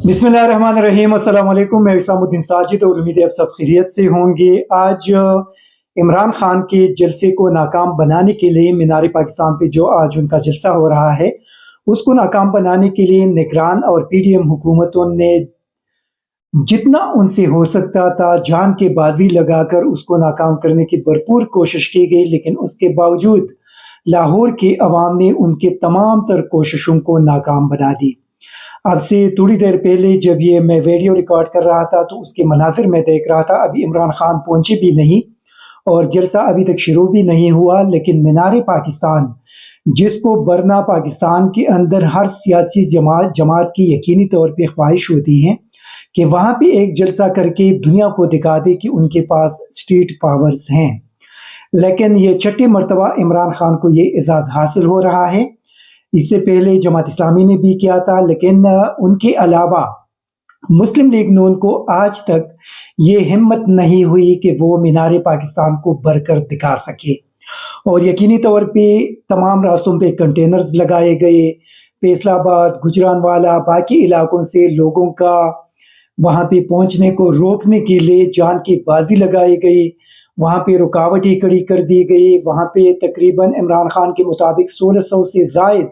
बिस्मिल्लाहिर्रहमानिर्रहीम। अस्सलाम वालेकुम। मैं इस्लामुद्दीन साजिद और उम्मीद है आप सब खैरियत से होंगे। आज इमरान खान के जलसे को नाकाम बनाने के लिए मीनार पाकिस्तान पे जो आज उनका जलसा हो रहा है, उसको नाकाम बनाने के लिए निगरान और पीडीएम हुकूमतों ने जितना उनसे हो सकता था जान के बाजी लगाकर उसको नाकाम करने की भरपूर कोशिश की गई, लेकिन उसके बावजूद लाहौर के अवाम ने उनके तमाम तर कोशिशों को नाकाम बना दी। अब से थोड़ी देर पहले जब ये मैं वीडियो रिकॉर्ड कर रहा था तो उसके मनाजिर में देख रहा था। अभी इमरान खान पहुंचे भी नहीं और जलसा अभी तक शुरू भी नहीं हुआ, लेकिन मीनार पाकिस्तान जिसको बरना पाकिस्तान के अंदर हर सियासी जमात की यकीनी तौर पे ख्वाहिश होती है कि वहाँ पे एक जलसा करके दुनिया को दिखा दे कि उनके पास स्टेट पावर्स हैं। लेकिन ये छठी मरतबा इमरान खान को ये एजाज़ हासिल हो रहा है। इससे पहले जमात इस्लामी ने भी किया था, लेकिन उनके अलावा मुस्लिम लीग नून को आज तक ये हिम्मत नहीं हुई कि वो मीनार पाकिस्तान को भरकर दिखा सके। और यकीनी तौर पे तमाम रास्तों पे कंटेनर्स लगाए गए। फैसलाबाद, गुजरानवाला, बाकी इलाकों से लोगों का वहाँ पे पहुँचने को रोकने के लिए जान की बाजी लगाई गई। वहाँ पे रुकावटें खड़ी कर दी गई। वहाँ पे तकरीबन इमरान खान के मुताबिक 1600 से ज़ायद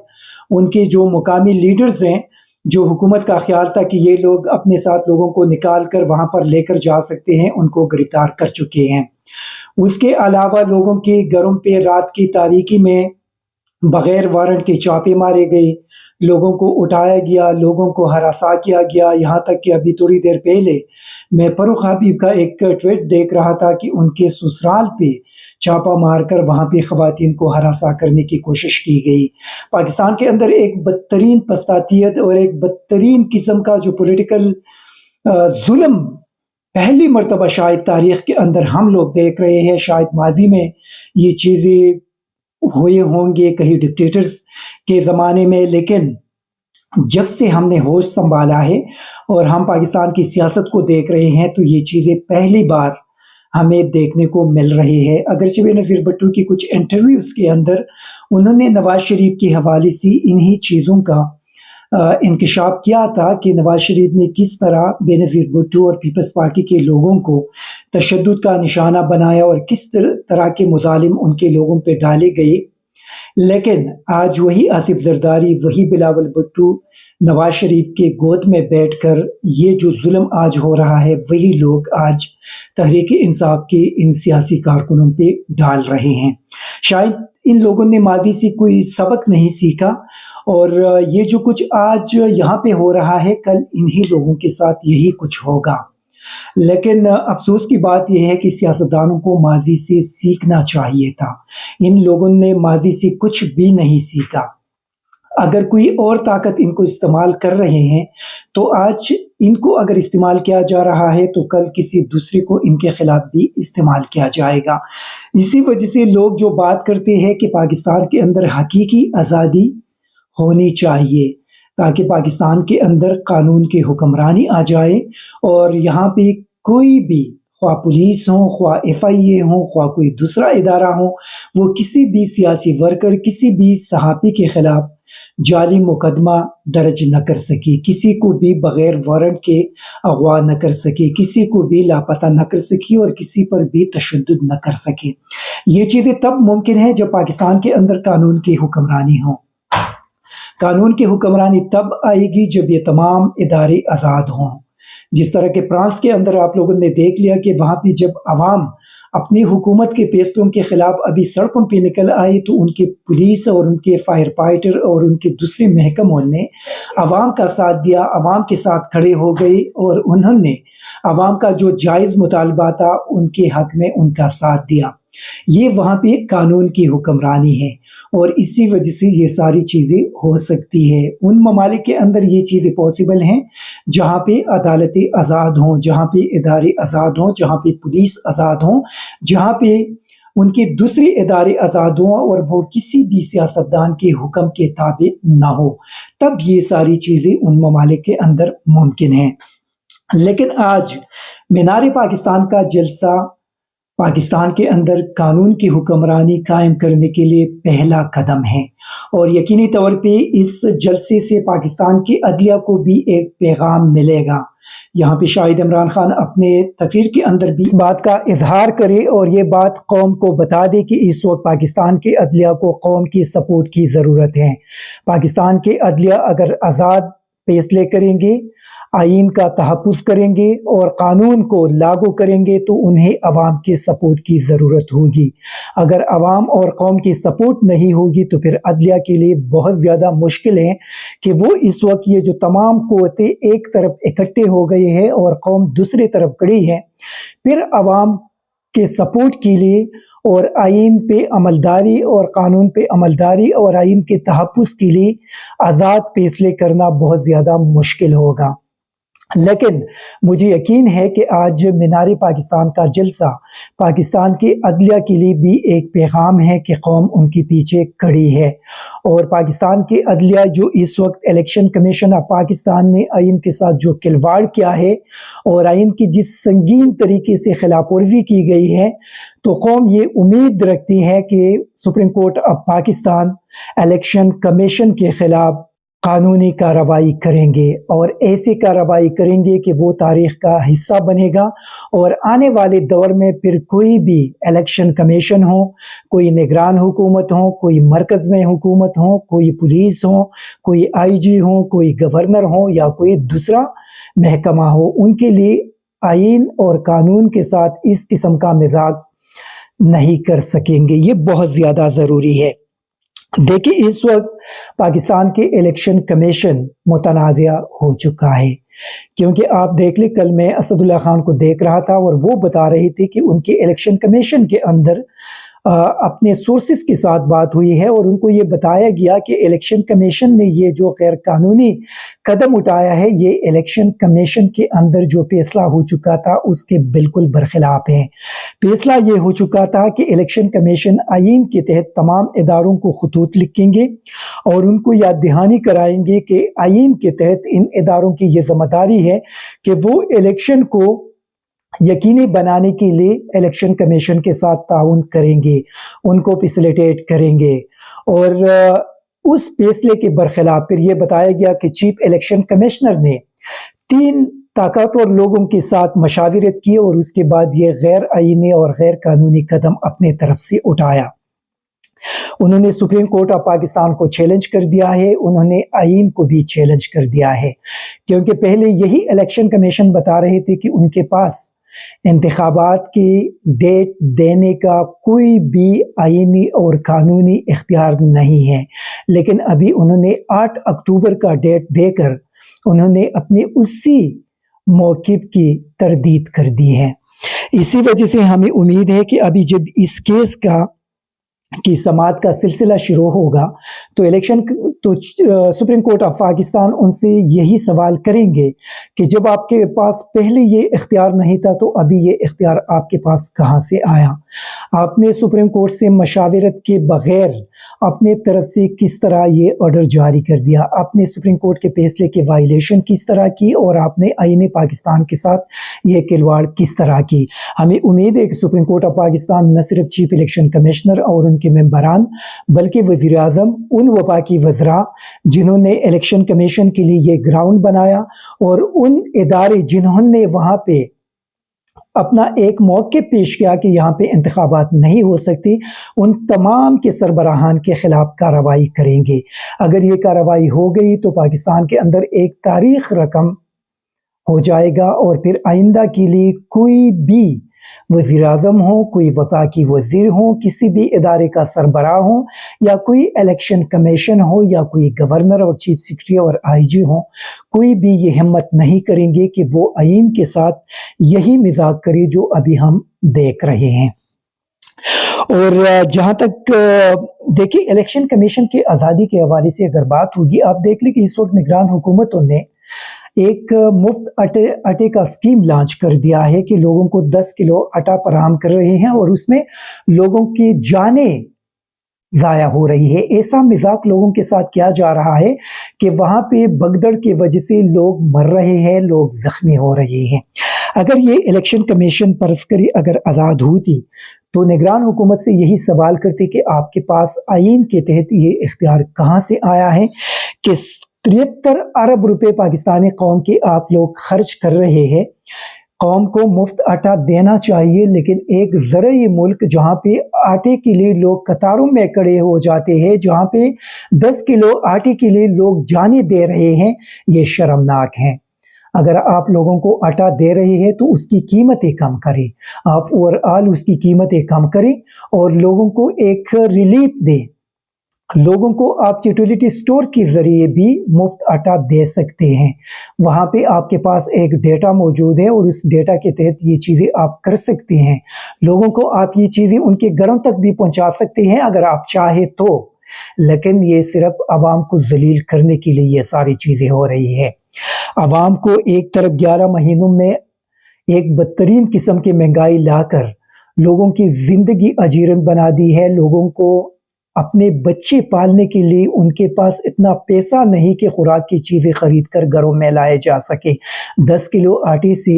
उनके जो मुकामी लीडर्स हैं, जो हुकूमत का ख्याल था कि ये लोग अपने साथ लोगों को निकाल कर वहाँ पर लेकर जा सकते हैं, उनको गिरफ्तार कर चुके हैं। उसके अलावा लोगों के घरों पे रात की तारीकी में बगैर वारंट के छापे मारे गए, लोगों को उठाया गया, लोगों को हरासा किया गया। यहाँ तक कि अभी थोड़ी देर पहले मैं फरूख हबीब का एक ट्वीट देख रहा था कि उनके ससुराल पे छापा मारकर वहाँ पे ख़वातीन को हरासा करने की कोशिश की गई। पाकिस्तान के अंदर एक बदतरीन पश्चातियत और एक बदतरीन किस्म का जो पॉलिटिकल जुल्म पहली मरतबा शायद तारीख़ के अंदर हम लोग देख रहे हैं। शायद माजी में ये चीज़ें हुए होंगे कहीं डिक्टेटर्स के ज़माने में, लेकिन जब से हमने होश संभाला है और हम पाकिस्तान की सियासत को देख रहे हैं तो ये चीज़ें पहली बार हमें देखने को मिल रही है। अगरचे बेनज़ीर भुट्टो की कुछ इंटरव्यूज़ के अंदर उन्होंने नवाज शरीफ के हवाले से इन्हीं चीज़ों का इंकशाफ किया था कि नवाज शरीफ ने किस तरह बेनज़ीर भुट्टो और पीपल्स पार्टी के लोगों को तशद्दुद का निशाना बनाया और किस तरह के मुज़ालिम उनके लोगों पे डाले गए। लेकिन आज वही आसिफ जरदारी, वही बिलावल भुट्टो नवाज शरीफ के गोद में बैठकर ये जो जुल्म आज हो रहा है, वही लोग आज तहरीक इंसाफ के इन सियासी कारकुनों पे डाल रहे हैं। शायद इन लोगों ने माजी से कोई सबक नहीं सीखा और ये जो कुछ आज यहाँ पे हो रहा है, कल इन्हीं लोगों के साथ यही कुछ होगा। लेकिन अफसोस की बात यह है कि सियासतदानों को माजी से सीखना चाहिए था। इन लोगों ने माजी से कुछ भी नहीं सीखा। अगर कोई और ताकत इनको इस्तेमाल कर रहे हैं तो आज इनको अगर इस्तेमाल किया जा रहा है तो कल किसी दूसरे को इनके खिलाफ भी इस्तेमाल किया जाएगा। इसी वजह से लोग जो बात करते हैं कि पाकिस्तान के अंदर हकीकी आज़ादी होनी चाहिए ताकि पाकिस्तान के अंदर कानून की हुक्मरानी आ जाए और यहाँ पे कोई भी, ख्वाह पुलिस हो, ख्वाह FIA हो, ख्वाह कोई दूसरा इदारा हो, वो किसी भी सियासी वर्कर, किसी भी सहाफ़ी के ख़िलाफ़ जाली मुकदमा दर्ज न कर सके, किसी को भी बग़ैर वारंट के अगवा न कर सके, किसी को भी लापता न कर सके और किसी पर भी तशद्दुद न कर सके। ये चीज़ें तब मुमकिन है जब पाकिस्तान के अंदर कानून की हुक्मरानी हो। कानून की हुक्मरानी तब आएगी जब ये तमाम इदारे आज़ाद हों। जिस तरह के फ्रांस के अंदर आप लोगों ने देख लिया कि वहाँ पे जब आवाम अपनी हुकूमत के फैसलों के ख़िलाफ़ अभी सड़कों पे निकल आई तो उनके पुलिस और उनके फायर फाइटर और उनके दूसरे महकमों ने आवाम का साथ दिया, आवाम के साथ खड़े हो गए और उन्होंने आवाम का जो जायज़ मुतालबा था उनके हक़ में उनका साथ दिया। ये वहाँ पे कानून की हुक्मरानी है और इसी वजह से ये सारी चीज़ें हो सकती है। उन ममालिक के अंदर ये चीज़ें पॉसिबल हैं जहाँ पे अदालतें आज़ाद हों, जहाँ पे इदारे आज़ाद हों, जहाँ पे पुलिस आज़ाद हों, जहाँ पे उनके दूसरे इदारे आज़ाद हों और वो किसी भी सियासतदान के हुक्म के ताबे ना हो, तब ये सारी चीज़ें उन ममालिक के अंदर मुमकिन हैं। लेकिन आज मीनार पाकिस्तान का जलसा पाकिस्तान के अंदर कानून की हुक्मरानी कायम करने के लिए पहला कदम है और यकीनी तौर पे इस जलसे से पाकिस्तान की अदलिया को भी एक पैगाम मिलेगा। यहाँ पे शाहिद इमरान खान अपने तकरीर के अंदर भी इस बात का इजहार करे और ये बात कौम को बता दे कि इस वक्त पाकिस्तान के अदलिया को कौम की सपोर्ट की ज़रूरत है। पाकिस्तान के अदलिया अगर आज़ाद फैसले करेंगे, आइन का तहफ़्फ़ुज़ करेंगे और क़ानून को लागू करेंगे तो उन्हें अवाम के सपोर्ट की ज़रूरत होगी। अगर अवाम और कौम की सपोर्ट नहीं होगी तो फिर अदलिया के लिए बहुत ज़्यादा मुश्किल है कि वो इस वक्त ये जो तमाम क़ुव्वतें एक तरफ इकट्ठे हो गए हैं और कौम दूसरी तरफ खड़ी है, फिर अवाम के सपोर्ट के लिए और आइन पे अमलदारी और कानून पे अमलदारी और आइन के तहफ़्फ़ुज़ के लिए आज़ाद फैसले करना बहुत ज़्यादा मुश्किल होगा। लेकिन मुझे यकीन है कि आज मीनार पाकिस्तान का जलसा पाकिस्तान के अदलिया के लिए भी एक पैगाम है कि कौम उनके पीछे खड़ी है और पाकिस्तान के अदलिया जो इस वक्त इलेक्शन कमीशन ऑफ पाकिस्तान ने आइन के साथ जो खिलवाड़ किया है और आइन की जिस संगीन तरीके से खिलाफ वर्जी की गई है, तो कौम ये उम्मीद रखती है कि supreme court of Pakistan election commission के खिलाफ कानूनी कार्रवाई करेंगे और ऐसी कार्रवाई करेंगे कि वो तारीख़ का हिस्सा बनेगा और आने वाले दौर में फिर कोई भी इलेक्शन कमीशन हो, कोई निगरान हुकूमत हो, कोई मरकज़ में हुकूमत हो, कोई पुलिस हो, कोई आईजी हो, कोई गवर्नर हो या कोई दूसरा महकमा हो, उनके लिए आइन और कानून के साथ इस किस्म का मजाक नहीं कर सकेंगे। ये बहुत ज़्यादा ज़रूरी है। देखिए, इस वक्त पाकिस्तान के इलेक्शन कमीशन मुतनाज़ा हो चुका है, क्योंकि आप देख ले, कल मैं असदुल्ला खान को देख रहा था और वो बता रही थी कि उनके इलेक्शन कमीशन के अंदर अपने सोर्सेस के साथ बात हुई है और उनको ये बताया गया कि इलेक्शन कमीशन ने ये जो गैर कानूनी कदम उठाया है, ये इलेक्शन कमीशन के अंदर जो फैसला हो चुका था उसके बिल्कुल बरखिलाफ है। फैसला ये हो चुका था कि इलेक्शन कमीशन आइन के तहत तमाम इदारों को खतूत लिखेंगे और उनको याद दहानी कराएंगे कि आइन के तहत इन इदारों की ये जिम्मेदारी है कि वो इलेक्शन को यकीनी बनाने के लिए इलेक्शन कमीशन के साथ ताउन करेंगे, उनको फैसिलिटेट करेंगे। और उस फैसले के बरखिलाफ फिर ये बताया गया कि चीफ इलेक्शन कमिश्नर ने 3 ताकतवर लोगों के साथ मशावरत की और उसके बाद ये गैर आईनी और गैर कानूनी कदम अपने तरफ से उठाया। उन्होंने सुप्रीम कोर्ट ऑफ पाकिस्तान को चैलेंज कर दिया है, उन्होंने आइन को भी चैलेंज कर दिया है, क्योंकि पहले यही इलेक्शन कमीशन बता रहे थे कि उनके पास इंतखाबात की डेट देने का कोई भी आईनी और कानूनी इख्तियार नहीं है, लेकिन अभी उन्होंने 8 अक्टूबर का डेट देकर उन्होंने अपनी उसी मौक़िफ़ की तरदीद कर दी है। इसी वजह से हमें उम्मीद है कि अभी जब इस केस की समाअत का सिलसिला शुरू होगा तो सुप्रीम कोर्ट ऑफ पाकिस्तान उनसे यही सवाल करेंगे कि जब आपके पास पहले ये इख्तियार नहीं था तो अभी ये इख्तियार आपके पास कहाँ से आया? आपने सुप्रीम कोर्ट से मशावरत के बग़ैर अपने तरफ से किस तरह ये ऑर्डर जारी कर दिया? आपने सुप्रीम कोर्ट के फैसले की वायलेशन किस तरह की और आपने आईन पाकिस्तान के साथ ये खिलवाड़ किस तरह की? हमें उम्मीद है कि सुप्रीम कोर्ट ऑफ पाकिस्तान न सिर्फ चीफ इलेक्शन कमिश्नर और उनके मेंबरान बल्कि वज़ीर आज़म, उन वफाकी वज़रा जिन्होंने इलेक्शन कमीशन के लिए ये ग्राउंड बनाया और उन इदारे जिन्होंने वहाँ पे अपना एक मौक़िफ़ पेश किया कि यहाँ पे इंतखाबात नहीं हो सकती, उन तमाम के सरबराहान के ख़िलाफ़ कार्रवाई करेंगे। अगर ये कार्रवाई हो गई तो पाकिस्तान के अंदर एक तारीख़ रकम हो जाएगा और फिर आइंदा के लिए कोई भी वज़ीर आज़म हो, कोई वफाकी वज़ीर हो, किसी भी इदारे का सरबराह हो या कोई इलेक्शन कमीशन हो या कोई गवर्नर और चीफ सेक्रेटरी और आईजी हो, कोई भी ये हिम्मत नहीं करेंगे कि वो आइन के साथ यही मजाक करे जो अभी हम देख रहे हैं। और जहाँ तक देखिए इलेक्शन कमीशन की आज़ादी के हवाले से अगर बात होगी, आप देख लें कि इस वक्त निगरान हुकूमतों ने एक मुफ्त आटे का स्कीम लॉन्च कर दिया है कि लोगों को 10 किलो आटा फराहम कर रहे हैं और उसमें लोगों की जानें ज़ाया हो रही है। ऐसा मजाक लोगों के साथ किया जा रहा है कि वहाँ पे भगदड़ की वजह से लोग मर रहे हैं, लोग ज़ख्मी हो रहे हैं। اگر یہ الیکشن کمیشن فرض کری اگر آزاد ہوتی تو نگران حکومت سے یہی سوال کرتے کہ آپ کے پاس آئین کے تحت یہ اختیار کہاں سے آیا ہے کہ 73 ارب روپے پاکستانی قوم کے آپ لوگ خرچ کر رہے ہیں. قوم کو مفت آٹا دینا چاہیے، لیکن ایک زرعی ملک جہاں پہ آٹے کے لیے لوگ قطاروں میں کھڑے ہو جاتے ہیں، جہاں پہ 10 کلو آٹے کے لیے لوگ جانیں دے رہے ہیں، یہ شرمناک ہیں. اگر آپ لوگوں کو آٹا دے رہے ہیں تو اس کی قیمتیں کم کریں، آپ اوور آل اس کی قیمتیں کم کریں اور لوگوں کو ایک ریلیف دیں. لوگوں کو آپ یوٹیلیٹی سٹور کے ذریعے بھی مفت آٹا دے سکتے ہیں. وہاں پہ آپ کے پاس ایک ڈیٹا موجود ہے اور اس ڈیٹا کے تحت یہ چیزیں آپ کر سکتے ہیں. لوگوں کو آپ یہ چیزیں ان کے گھروں تک بھی پہنچا سکتے ہیں اگر آپ چاہیں تو، لیکن یہ صرف عوام کو ذلیل کرنے کے لیے یہ ساری چیزیں ہو رہی ہے. عوام کو ایک طرف 11 مہینوں میں ایک بدترین قسم کی مہنگائی لا کر لوگوں کی زندگی اجیرن بنا دی ہے. لوگوں کو اپنے بچے پالنے کے لیے ان کے پاس اتنا پیسہ نہیں کہ خوراک کی چیزیں خرید کر گھروں میں لائے جا سکے. 10 کلو آٹے سے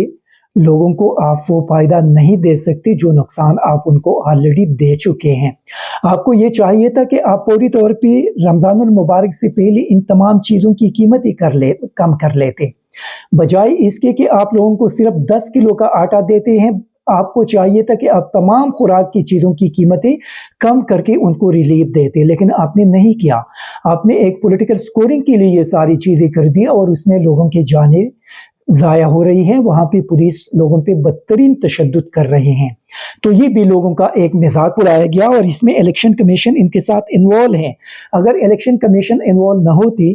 لوگوں کو آپ وہ فائدہ نہیں دے سکتے جو نقصان آپ ان کو آلریڈی دے چکے ہیں. آپ کو یہ چاہیے تھا کہ آپ فوری طور پہ رمضان المبارک سے پہلے ان تمام چیزوں کی قیمتیں کم کر لیتے، بجائے اس کے کہ آپ لوگوں کو صرف 10 کلو کا آٹا دیتے ہیں. آپ کو چاہیے تھا کہ آپ تمام خوراک کی چیزوں کی قیمتیں کم کر کے ان کو ریلیف دیتے، لیکن آپ نے نہیں کیا. آپ نے ایک پولیٹیکل سکورنگ کے لیے یہ ساری چیزیں کر دی اور اس میں لوگوں کی جانیں ضائع ہو رہی ہیں. وہاں پہ پولیس لوگوں پہ بدترین تشدد کر رہے ہیں. تو یہ بھی لوگوں کا ایک مذاق اڑایا گیا اور اس میں الیکشن کمیشن ان کے ساتھ انوالو ہے. اگر الیکشن کمیشن انوالو نہ ہوتی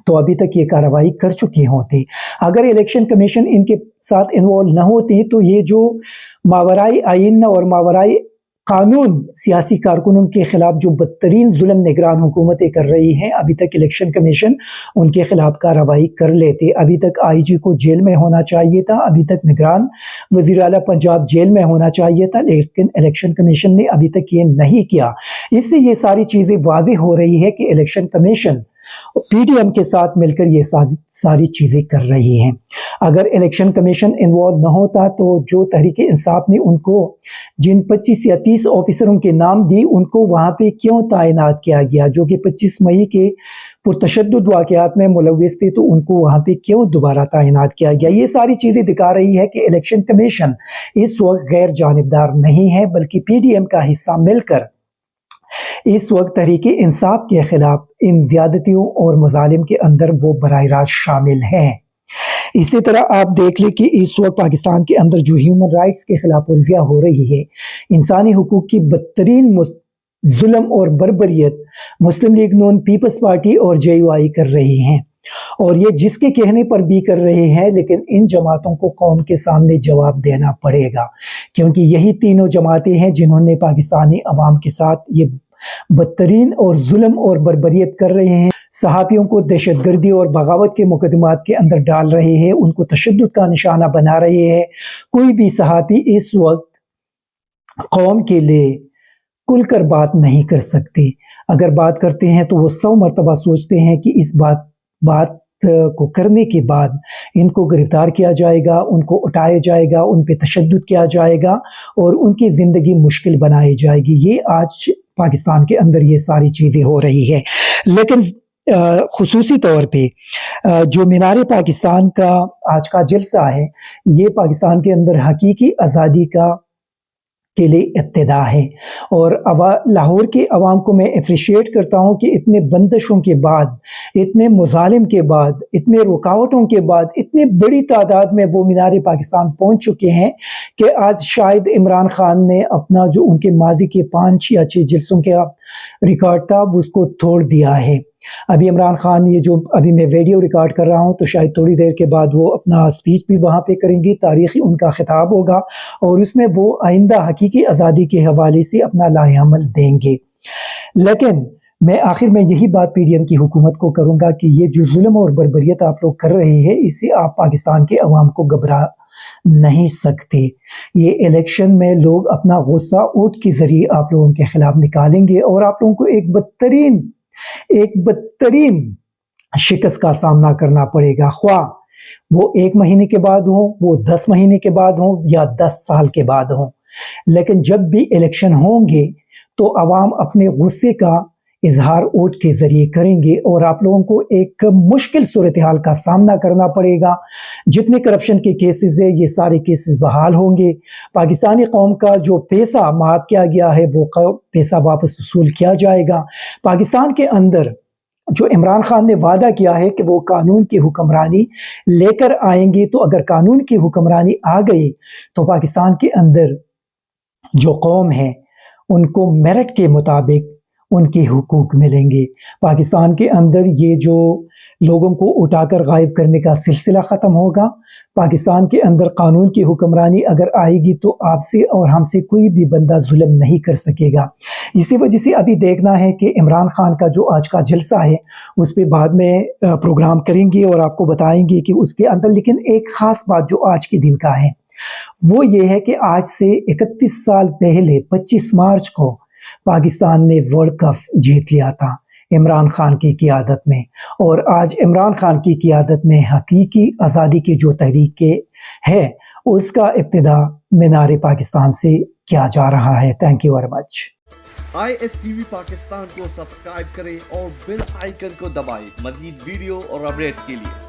تو ابھی تک یہ کارروائی کر چکے ہوتے. اگر الیکشن کمیشن ان کے ساتھ انوالو نہ ہوتی تو یہ جو ماورائی آئین اور ماورائی قانون سیاسی کارکنوں کے خلاف جو بدترین ظلم نگران حکومتیں کر رہی ہیں، ابھی تک الیکشن کمیشن ان کے خلاف کارروائی کر لیتے. ابھی تک آئی جی کو جیل میں ہونا چاہیے تھا، ابھی تک نگران وزیر اعلیٰ پنجاب جیل میں ہونا چاہیے تھا، لیکن الیکشن کمیشن نے ابھی تک یہ نہیں کیا. اس سے یہ ساری چیزیں واضح ہو رہی ہے کہ election commission P D M کے ساتھ مل کر یہ ساری چیزیں کر رہی ہیں. اگر الیکشن کمیشن انوالو نہ ہوتا تو جو تحریک انصاف نے ان کو جن 25 یا 30 آفیسروں کے نام دی ان کو وہاں پہ کیوں تعینات کیا گیا، جو کہ 25 مئی کے پرتشدد واقعات میں ملوث تھے، تو ان کو وہاں پہ کیوں دوبارہ تعینات کیا گیا. یہ ساری چیزیں دکھا رہی ہے کہ الیکشن کمیشن اس وقت غیر جانبدار نہیں ہے، بلکہ پی ڈی ایم کا حصہ مل کر اس وقت تحریک انصاف کے خلاف ان زیادتیوں اور مظالم کے اندر وہ براہ راست شامل ہیں. اسی طرح آپ دیکھ لیں کہ اس وقت پاکستان کے اندر جو ہیومن رائٹس کے خلاف ورزیاں ہو رہی ہے، انسانی حقوق کی بدترین ظلم اور بربریت مسلم لیگ نون پیپلز پارٹی اور جے یو آئی کر رہی ہیں، اور یہ جس کے کہنے پر بھی کر رہے ہیں، لیکن ان جماعتوں کو قوم کے سامنے جواب دینا پڑے گا، کیونکہ یہی تینوں جماعتیں ہیں جنہوں نے پاکستانی عوام کے ساتھ یہ بدترین اور ظلم اور بربریت کر رہے ہیں. صحافیوں کو دہشت گردی اور بغاوت کے مقدمات کے اندر ڈال رہے ہیں، ان کو تشدد کا نشانہ بنا رہے ہیں. کوئی بھی صحافی اس وقت قوم کے لیے کھل کر بات نہیں کر سکتے. اگر بات کرتے ہیں تو وہ 100 مرتبہ سوچتے ہیں کہ اس بات کو کرنے کے بعد ان کو گرفتار کیا جائے گا، ان کو اٹھایا جائے گا، ان پہ تشدد کیا جائے گا اور ان کی زندگی مشکل بنائی جائے گی. یہ آج پاکستان کے اندر یہ ساری چیزیں ہو رہی ہے. لیکن خصوصی طور پہ جو مینار پاکستان کا آج کا جلسہ ہے، یہ پاکستان کے اندر حقیقی آزادی کے لیے ابتدا ہے. اور لاہور کے عوام کو میں اپریشیٹ کرتا ہوں کہ اتنے بندشوں کے بعد، اتنے مظالم کے بعد، اتنے رکاوٹوں کے بعد اتنی بڑی تعداد میں وہ مینار پاکستان پہنچ چکے ہیں کہ آج شاید عمران خان نے اپنا جو ان کے ماضی کے 5 یا 6 جلسوں کا ریکارڈ تھا اس کو توڑ دیا ہے. ابھی عمران خان یہ جو ابھی میں ویڈیو ریکارڈ کر رہا ہوں تو شاید تھوڑی دیر کے بعد وہ اپنا سپیچ بھی وہاں پہ کریں گی، تاریخی ان کا خطاب ہوگا اور اس میں وہ آئندہ حقیقی آزادی کے حوالے سے اپنا لائحہ عمل دیں گے. لیکن میں آخر میں یہی بات پی ڈی ایم کی حکومت کو کروں گا کہ یہ جو ظلم اور بربریت آپ لوگ کر رہے ہیں، اس سے آپ پاکستان کے عوام کو گھبرا نہیں سکتے. یہ الیکشن میں لوگ اپنا غصہ ووٹ کے ذریعے آپ لوگوں کے خلاف نکالیں گے اور آپ لوگوں کو ایک بدترین شکست کا سامنا کرنا پڑے گا. خواہ وہ 1 مہینے کے بعد ہوں، وہ 10 مہینے کے بعد ہوں یا 10 سال کے بعد ہوں، لیکن جب بھی الیکشن ہوں گے تو عوام اپنے غصے کا اظہار ووٹ کے ذریعے کریں گے اور آپ لوگوں کو ایک مشکل صورتحال کا سامنا کرنا پڑے گا۔ جتنے کرپشن کے کیسز ہیں یہ سارے کیسز بحال ہوں گے، پاکستانی قوم کا جو پیسہ معاف کیا گیا ہے وہ پیسہ واپس وصول کیا جائے گا۔ پاکستان کے اندر جو عمران خان نے وعدہ کیا ہے کہ وہ قانون کی حکمرانی لے کر آئیں گے، تو اگر قانون کی حکمرانی آ گئی تو پاکستان کے اندر جو قوم ہے ان کو میرٹ کے مطابق ان کے حقوق ملیں گے۔ پاکستان کے اندر یہ جو لوگوں کو اٹھا کر غائب کرنے کا سلسلہ ختم ہوگا۔ پاکستان کے اندر قانون کی حکمرانی اگر آئے گی تو آپ سے اور ہم سے کوئی بھی بندہ ظلم نہیں کر سکے گا۔ اسی وجہ سے ابھی دیکھنا ہے کہ عمران خان کا جو آج کا جلسہ ہے اس پہ بعد میں پروگرام کریں گے اور آپ کو بتائیں گے کہ اس کے اندر، لیکن ایک خاص بات جو آج کے دن کا ہے وہ یہ ہے کہ آج سے 31 سال پہلے 25 مارچ کو پاکستان نے ورلڈ کپ جیت لیا تھا عمران خان کی قیادت میں، اور آج عمران خان کی قیادت میں حقیقی آزادی کی جو تحریک ہے اس کا ابتدا مینار پاکستان سے کیا جا رہا ہے۔ Thank you very much. ISTV Pakistan کو سبسکرائب کریں اور بیل آئیکن کو دبائیں مزید ویڈیو اور اپڈیٹس کے لیے۔